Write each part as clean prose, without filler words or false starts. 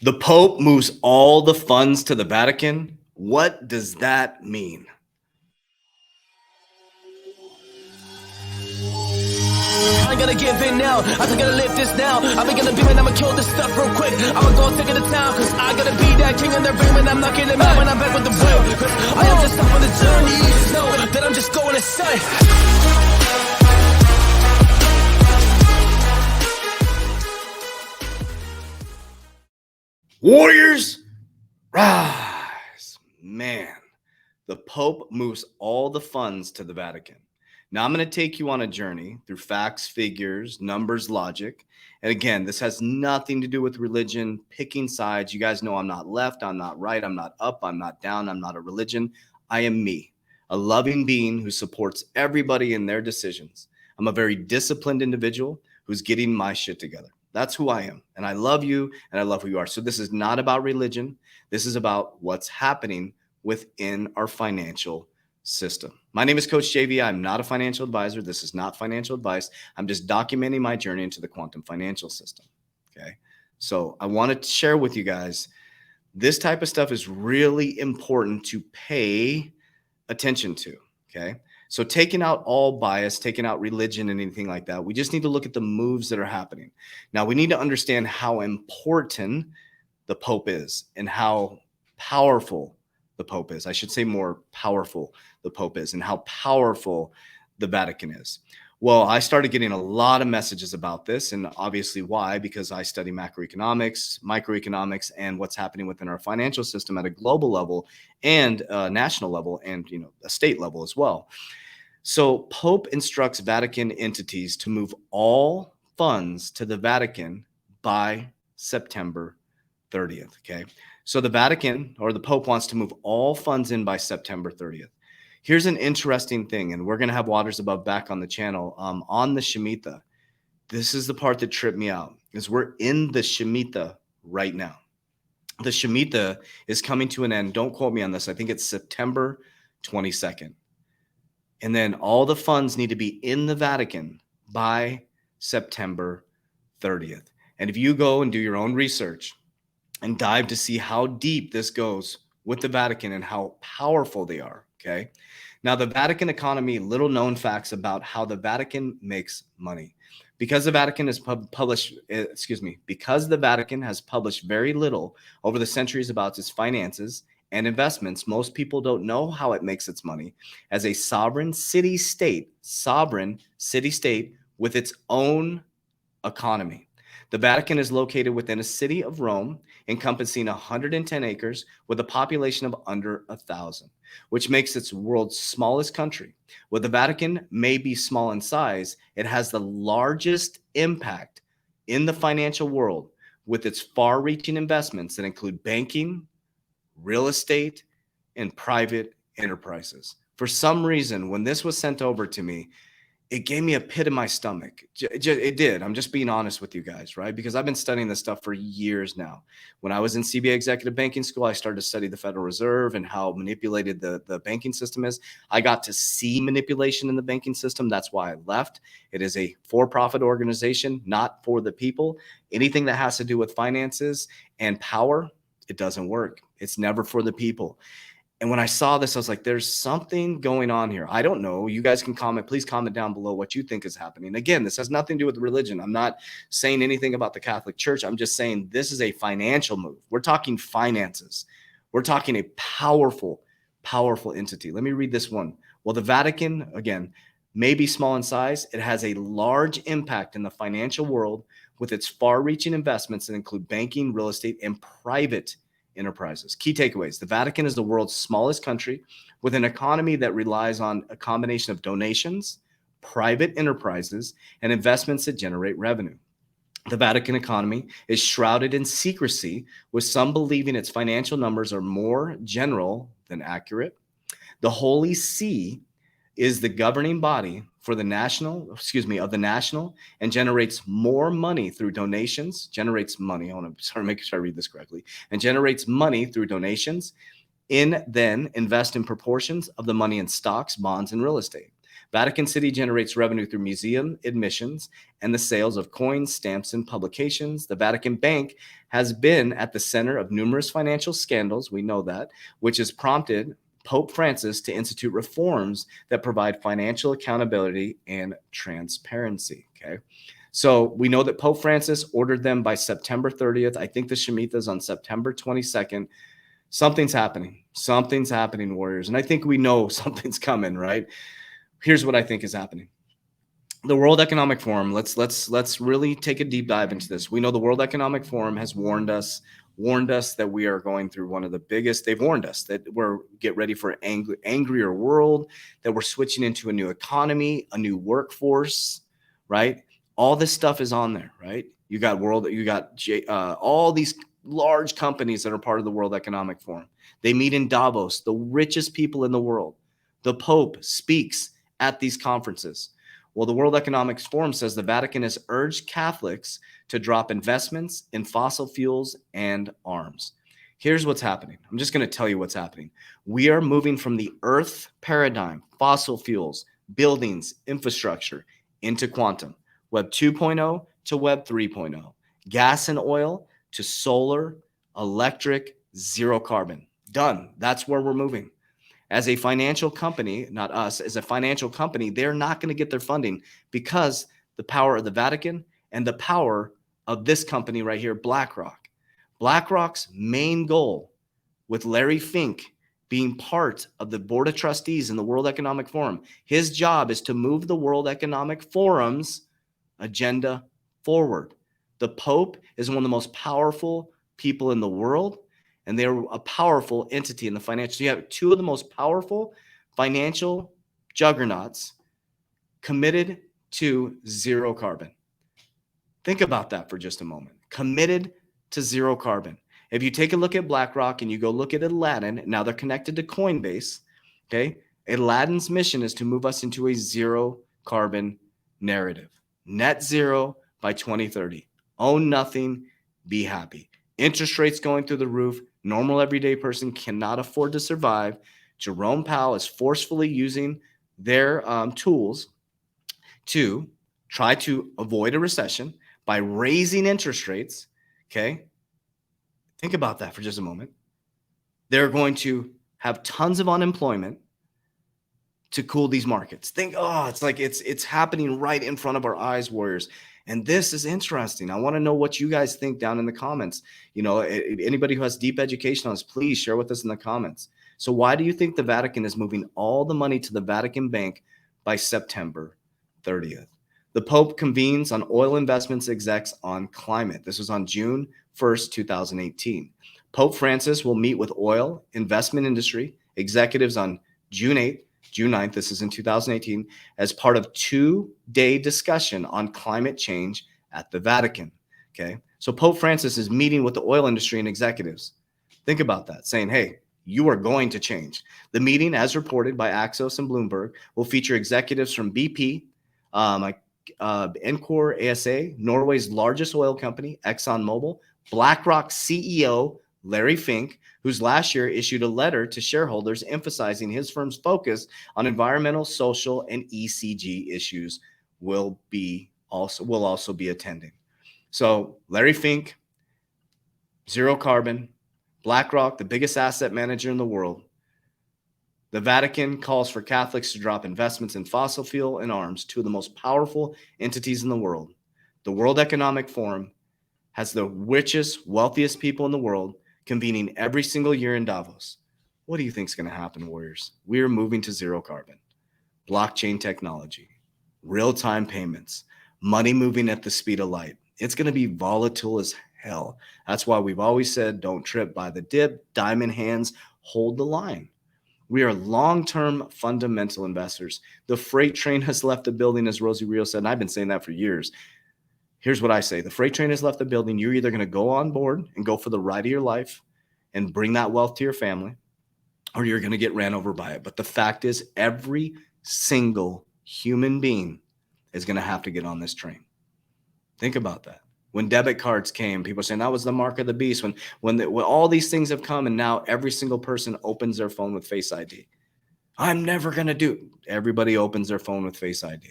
The Pope moves all the funds to the Vatican. What does that mean? I ain't gonna give in now. I think I gotta live this now. I be gonna be when I'ma kill this stuff real quick. I'ma go take it to town, cause I gotta be that king in the ring when I'm knocking them out when I'm back with the will. Cause I am just up on the journey. Just know that I'm just going insane. Warriors, rise. Man, the Pope moves all the funds to the Vatican. Now, I'm going to take you on a journey through facts, figures, numbers, logic. And again, this has nothing to do with religion, picking sides. You guys know I'm not left, I'm not right, I'm not up, I'm not down, I'm not a religion. I am me, a loving being who supports everybody in their decisions. I'm a very disciplined individual who's getting my shit together. That's who I am. And I love you and I love who you are. So this is not about religion. This is about what's happening within our financial system. My name is Coach JV. I'm not a financial advisor. This is not financial advice. I'm just documenting my journey into the quantum financial system. Okay. So I want to share with you guys, this type of stuff is really important to pay attention to. Okay. So taking out all bias, taking out religion and anything like that, we just need to look at the moves that are happening. Now we need to understand how important the Pope is and how powerful the Pope is. I should say more powerful the Pope is and how powerful the Vatican is. Well, I started getting a lot of messages about this, and obviously why? Because I study macroeconomics, microeconomics, and what's happening within our financial system at a global level and national level and a state level as well. So Pope instructs Vatican entities to move all funds to the Vatican by September 30th. Okay. So the Vatican or the Pope wants to move all funds in by September 30th. Here's an interesting thing, and we're going to have Waters Above back on the channel on the Shemitah. This is the part that tripped me out, is we're in the Shemitah right now. The Shemitah is coming to an end. Don't quote me on this. I think it's September 22nd. And then all the funds need to be in the Vatican by September 30th. And if you go and do your own research and dive to see how deep this goes with the Vatican and how powerful they are, okay? Now, the Vatican economy, little known facts about how the Vatican makes money. Because the Vatican has because the Vatican has published very little over the centuries about its finances and investments, most people don't know how it makes its money as a sovereign city-state with its own economy. The Vatican is located within a city of Rome, encompassing 110 acres with a population of under 1,000, which makes it the world's smallest country. While the Vatican may be small in size, it has the largest impact in the financial world with its far-reaching investments that include banking, real estate, and private enterprises. For some reason, when this was sent over to me, it gave me a pit in my stomach. It did. I'm just being honest with you guys, right? Because I've been studying this stuff for years now. When I was in CBA Executive Banking School, I started to study the Federal Reserve and how manipulated the banking system is. I got to see manipulation in the banking system. That's why I left. It is a for-profit organization, not for the people. Anything that has to do with finances and power, it doesn't work. It's never for the people. And when I saw this, I was like, there's something going on here. I don't know. You guys can comment. Please comment down below what you think is happening. Again, this has nothing to do with religion. I'm not saying anything about the Catholic Church. I'm just saying this is a financial move. We're talking finances. We're talking a powerful, powerful entity. Let me read this one. Well, the Vatican, again, may be small in size. It has a large impact in the financial world with its far-reaching investments that include banking, real estate, and private enterprises. Key takeaways. The Vatican is the world's smallest country with an economy that relies on a combination of donations, private enterprises, and investments that generate revenue. The Vatican economy is shrouded in secrecy, with some believing its financial numbers are more general than accurate. The Holy See is the governing body for the national and generates more money through donations, I want to make sure I read this correctly, and generates money through donations then invest in proportions of the money in stocks, bonds, and real estate. Vatican City generates revenue through museum admissions and the sales of coins, stamps, and publications. The Vatican Bank has been at the center of numerous financial scandals, we know that, which has prompted Pope Francis to institute reforms that provide financial accountability and transparency. Okay. So we know that Pope Francis ordered them by September 30th. I think the Shemitah is on September 22nd. Something's happening. Something's happening, Warriors. And I think we know something's coming, right? Here's what I think is happening. The World Economic Forum, let's really take a deep dive into this. We know the World Economic Forum has warned us that we are going through one of the biggest. They've warned us that we're get ready for an angrier world, that we're switching into a new economy, a new workforce, right? All this stuff is on there, right? You got all these large companies that are part of the World Economic Forum. They meet in Davos, the richest people in the world. The Pope speaks at these conferences. Well, the World Economic Forum says the Vatican has urged Catholics to drop investments in fossil fuels and arms. Here's what's happening. I'm just going to tell you what's happening. We are moving from the Earth paradigm, fossil fuels, buildings, infrastructure, into quantum, Web 2.0 to Web 3.0, gas and oil to solar, electric, zero carbon. Done. That's where we're moving. As a financial company, not us, as a financial company, they're not going to get their funding because the power of the Vatican and the power of this company right here, BlackRock. BlackRock's main goal with Larry Fink being part of the board of trustees in the World Economic Forum, his job is to move the World Economic Forum's agenda forward. The Pope is one of the most powerful people in the world, and they're a powerful entity in the financial. So you have two of the most powerful financial juggernauts committed to zero carbon. Think about that for just a moment. Committed to zero carbon. If you take a look at BlackRock and you go look at Aladdin, now they're connected to Coinbase, okay? Aladdin's mission is to move us into a zero carbon narrative. Net zero by 2030. Own nothing, be happy. Interest rates going through the roof. Normal everyday person cannot afford to survive. Jerome Powell is forcefully using their tools to try to avoid a recession by raising interest rates. Okay. Think about that for just a moment. They're going to have tons of unemployment to cool these markets. It's like it's happening right in front of our eyes, Warriors. And this is interesting. I want to know what you guys think down in the comments. You know, anybody who has deep education on this, please share with us in the comments. So why do you think the Vatican is moving all the money to the Vatican Bank by September 30th? The Pope convenes on oil investments execs on climate. This was on June 1st, 2018. Pope Francis will meet with oil investment industry executives on June 8th, June 9th, this is in 2018, as part of 2-day discussion on climate change at the Vatican. Okay. So Pope Francis is meeting with the oil industry and executives. Think about that, saying, hey, you are going to change. The meeting, as reported by Axios and Bloomberg, will feature executives from BP, Encor ASA, Norway's largest oil company, ExxonMobil, BlackRock CEO Larry Fink, whose last year issued a letter to shareholders emphasizing his firm's focus on environmental, social, and ESG issues, will also be attending. So Larry Fink, zero carbon, BlackRock, the biggest asset manager in the world. The Vatican calls for Catholics to drop investments in fossil fuel and arms, two of the most powerful entities in the world. The World Economic Forum has the richest, wealthiest people in the world convening every single year in Davos. What do you think is going to happen, Warriors? We are moving to zero carbon, blockchain technology, real-time payments, money moving at the speed of light. It's going to be volatile as hell. That's why we've always said, don't trip by the dip, diamond hands, hold the line. We are long-term fundamental investors. The freight train has left the building, as Rosie Rio said, and I've been saying that for years. Here's what I say. The freight train has left the building. You're either going to go on board and go for the ride of your life and bring that wealth to your family, or you're going to get ran over by it. But the fact is, every single human being is going to have to get on this train. Think about that. When debit cards came, people are saying that was the mark of the beast. When all these things have come, and now every single person opens their phone with Face ID. I'm never going to do. Everybody opens their phone with Face ID.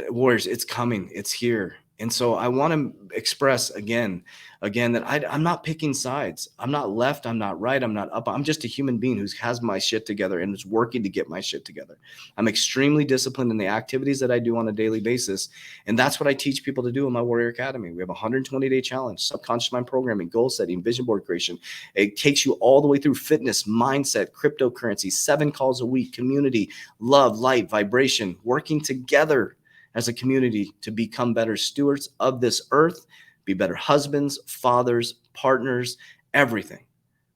Warriors, it's coming. It's here. And so I want to express again that I'm not picking sides. I'm not left. I'm not right. I'm not up. I'm just a human being who has my shit together and is working to get my shit together. I'm extremely disciplined in the activities that I do on a daily basis. And that's what I teach people to do in my Warrior Academy. We have a 120-day challenge, subconscious mind programming, goal setting, vision board creation. It takes you all the way through fitness, mindset, cryptocurrency, 7 calls a week, community, love, light, vibration, working together as a community to become better stewards of this earth, be better husbands, fathers, partners, everything.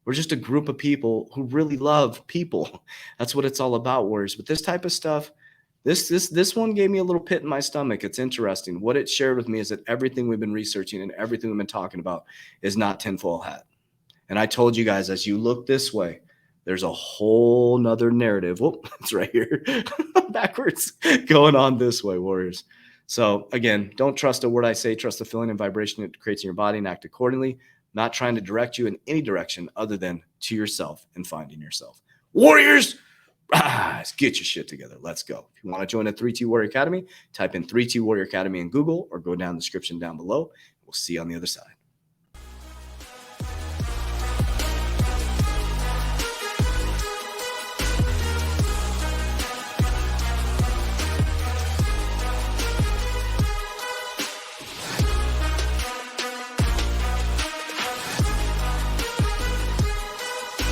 We're just a group of people who really love people. That's what it's all about, Warriors. But this type of stuff, this one gave me a little pit in my stomach. It's interesting. What it shared with me is that everything we've been researching and everything we've been talking about is not tinfoil hat. And I told you guys, as you look this way, there's a whole nother narrative. Whoop, it's right here. Backwards going on this way, Warriors. So again, don't trust a word I say, trust the feeling and vibration it creates in your body and act accordingly. Not trying to direct you in any direction other than to yourself and finding yourself. Warriors, rise, get your shit together. Let's go. If you want to join the 3T Warrior Academy, type in 3T Warrior Academy in Google or go down the description down below. We'll see you on the other side.